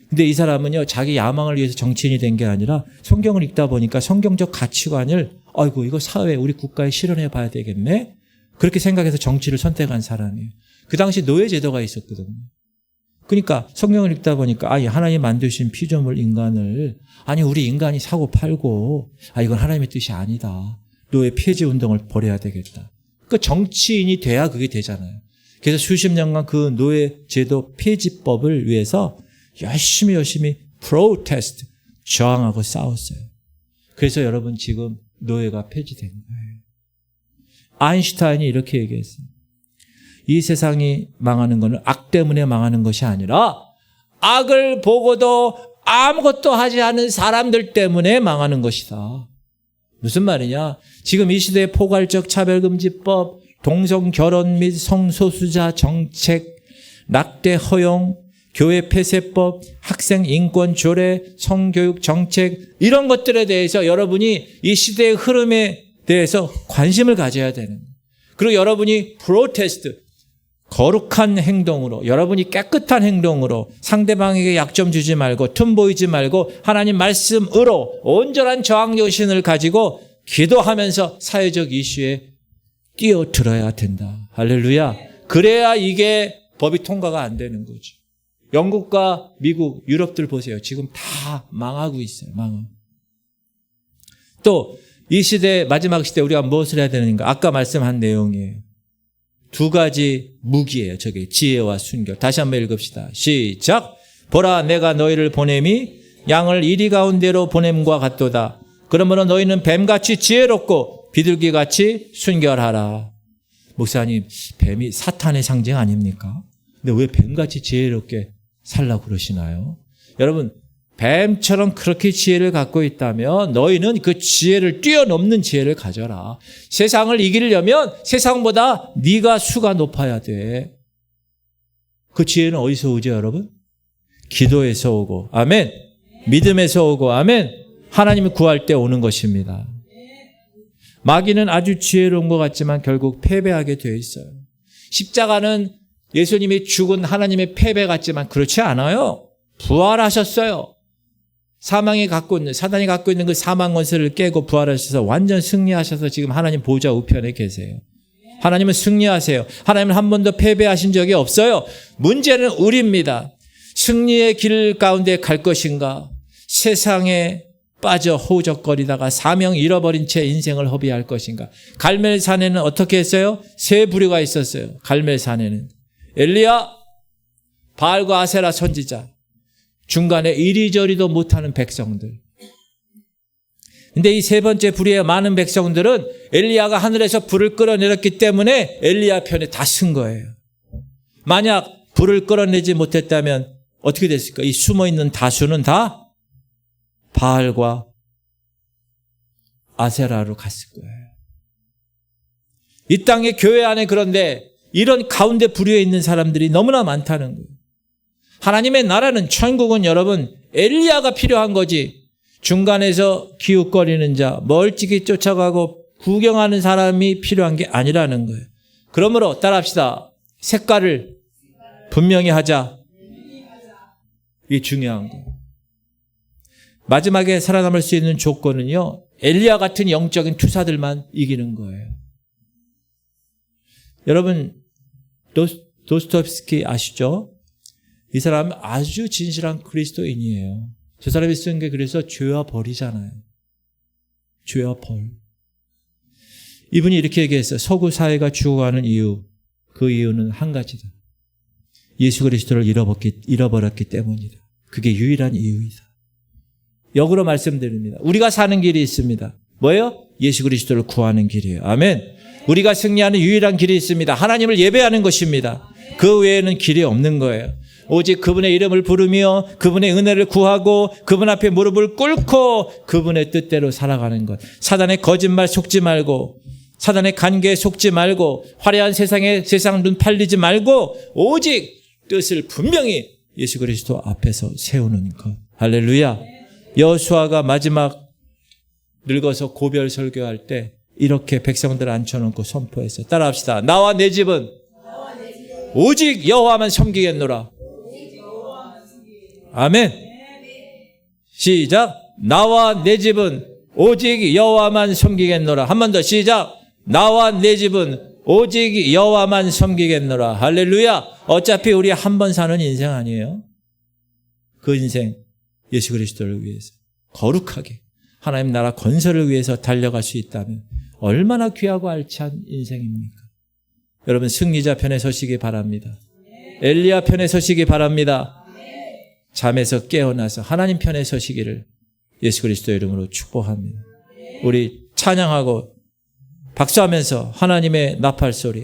근데 이 사람은요. 자기 야망을 위해서 정치인이 된 게 아니라 성경을 읽다 보니까 성경적 가치관을 이거 사회 우리 국가에 실현해 봐야 되겠네. 그렇게 생각해서 정치를 선택한 사람이에요. 그 당시 노예제도가 있었거든요. 그러니까 성경을 읽다 보니까 하나님 만드신 피조물 인간을 우리 인간이 사고 팔고 이건 하나님의 뜻이 아니다. 노예 폐지 운동을 벌여야 되겠다. 그러니까 정치인이 돼야 그게 되잖아요. 그래서 수십 년간 그 노예제도 폐지법을 위해서 열심히 프로테스트 저항하고 싸웠어요. 그래서 여러분 지금 노예가 폐지된 거예요. 아인슈타인이 이렇게 얘기했어요. 이 세상이 망하는 것은 악 때문에 망하는 것이 아니라 악을 보고도 아무것도 하지 않은 사람들 때문에 망하는 것이다. 무슨 말이냐? 지금 이 시대의 포괄적 차별금지법, 동성결혼 및 성소수자 정책, 낙태 허용, 교회 폐쇄법, 학생 인권 조례, 성교육 정책 이런 것들에 대해서 여러분이 이 시대의 흐름에 대해서 관심을 가져야 되는 거예요. 그리고 여러분이 프로테스트, 거룩한 행동으로, 여러분이 깨끗한 행동으로 상대방에게 약점 주지 말고 틈 보이지 말고 하나님 말씀으로 온전한 저항정신을 가지고 기도하면서 사회적 이슈에 뛰어들어야 된다. 할렐루야. 그래야 이게 법이 통과가 안 되는 거죠. 영국과 미국, 유럽들 보세요. 지금 다 망하고 있어요. 또 이 시대 마지막 시대 우리가 무엇을 해야 되는가? 아까 말씀한 내용이에요. 두 가지 무기예요. 저게 지혜와 순결. 다시 한번 읽읍시다. 시작. 보라 내가 너희를 보냄이 양을 이리 가운데로 보냄과 같도다. 그러므로 너희는 뱀같이 지혜롭고 비둘기같이 순결하라. 목사님, 뱀이 사탄의 상징 아닙니까? 근데 왜 뱀같이 지혜롭게 살라고 그러시나요? 여러분, 뱀처럼 그렇게 지혜를 갖고 있다면 너희는 그 지혜를 뛰어넘는 지혜를 가져라. 세상을 이기려면 세상보다 네가 수가 높아야 돼. 그 지혜는 어디서 오죠, 여러분? 기도에서 오고, 아멘. 믿음에서 오고, 아멘. 하나님을 구할 때 오는 것입니다. 마귀는 아주 지혜로운 것 같지만 결국 패배하게 되어 있어요. 십자가는 예수님이 죽은 하나님의 패배 같지만 그렇지 않아요. 부활하셨어요. 사단이 갖고 있는 그 사망 권세를 깨고 부활하셔서 완전 승리하셔서 지금 하나님 보좌 우편에 계세요. 하나님은 승리하세요. 하나님은 한 번도 패배하신 적이 없어요. 문제는 우리입니다. 승리의 길 가운데 갈 것인가? 세상에 빠져 허우적거리다가 사명 잃어버린 채 인생을 허비할 것인가? 갈멜산에는 어떻게 했어요? 세 부류가 있었어요. 갈멜산에는 엘리야, 바알과 아세라 선지자, 중간에 이리저리도 못하는 백성들. 근데 이 세 번째 부류의 많은 백성들은 엘리야가 하늘에서 불을 끌어내렸기 때문에 엘리야 편에 다 쓴 거예요. 만약 불을 끌어내지 못했다면 어떻게 됐을까? 이 숨어있는 다수는 다 바알과 아세라로 갔을 거예요. 이 땅의 교회 안에 그런데 이런 가운데 부류에 있는 사람들이 너무나 많다는 거예요. 하나님의 나라는, 천국은 여러분 엘리야가 필요한 거지, 중간에서 기웃거리는 자, 멀찍이 쫓아가고 구경하는 사람이 필요한 게 아니라는 거예요. 그러므로 따라합시다. 색깔을 분명히 하자. 이게 중요한 거예요. 마지막에 살아남을 수 있는 조건은요, 엘리야 같은 영적인 투사들만 이기는 거예요. 여러분 도스토옙스키 아시죠? 이 사람은 아주 진실한 그리스도인이에요. 저 사람이 쓴 게 그래서 죄와 벌이잖아요. 죄와 벌. 이분이 이렇게 얘기했어요. 서구 사회가 죽어가는 이유, 그 이유는 한 가지다. 예수 그리스도를 잃어버렸기 때문이다. 그게 유일한 이유이다. 역으로 말씀드립니다. 우리가 사는 길이 있습니다. 뭐예요? 예수 그리스도를 구하는 길이에요. 아멘. 우리가 승리하는 유일한 길이 있습니다. 하나님을 예배하는 것입니다. 그 외에는 길이 없는 거예요. 오직 그분의 이름을 부르며 그분의 은혜를 구하고 그분 앞에 무릎을 꿇고 그분의 뜻대로 살아가는 것. 사단의 거짓말 속지 말고, 사단의 관계에 속지 말고, 화려한 세상 눈 팔리지 말고, 오직 뜻을 분명히 예수 그리스도 앞에서 세우는 것. 할렐루야. 여호수아가 마지막 늙어서 고별 설교할 때 이렇게 백성들을 앉혀놓고 선포했어요. 따라합시다. 나와 내 집은 오직 여호와만 섬기겠노라. 아멘. 시작. 나와 내 집은 오직 여호와만 섬기겠노라. 한 번 더 시작. 나와 내 집은 오직 여호와만 섬기겠노라. 할렐루야. 어차피 우리 한 번 사는 인생 아니에요? 그 인생 예수 그리스도를 위해서 거룩하게 하나님 나라 건설을 위해서 달려갈 수 있다면 얼마나 귀하고 알찬 인생입니까? 여러분 승리자 편에 서시기 바랍니다. 엘리야 편에 서시기 바랍니다. 잠에서 깨어나서 하나님 편에 서시기를 예수 그리스도의 이름으로 축복합니다. 우리 찬양하고 박수하면서 하나님의 나팔 소리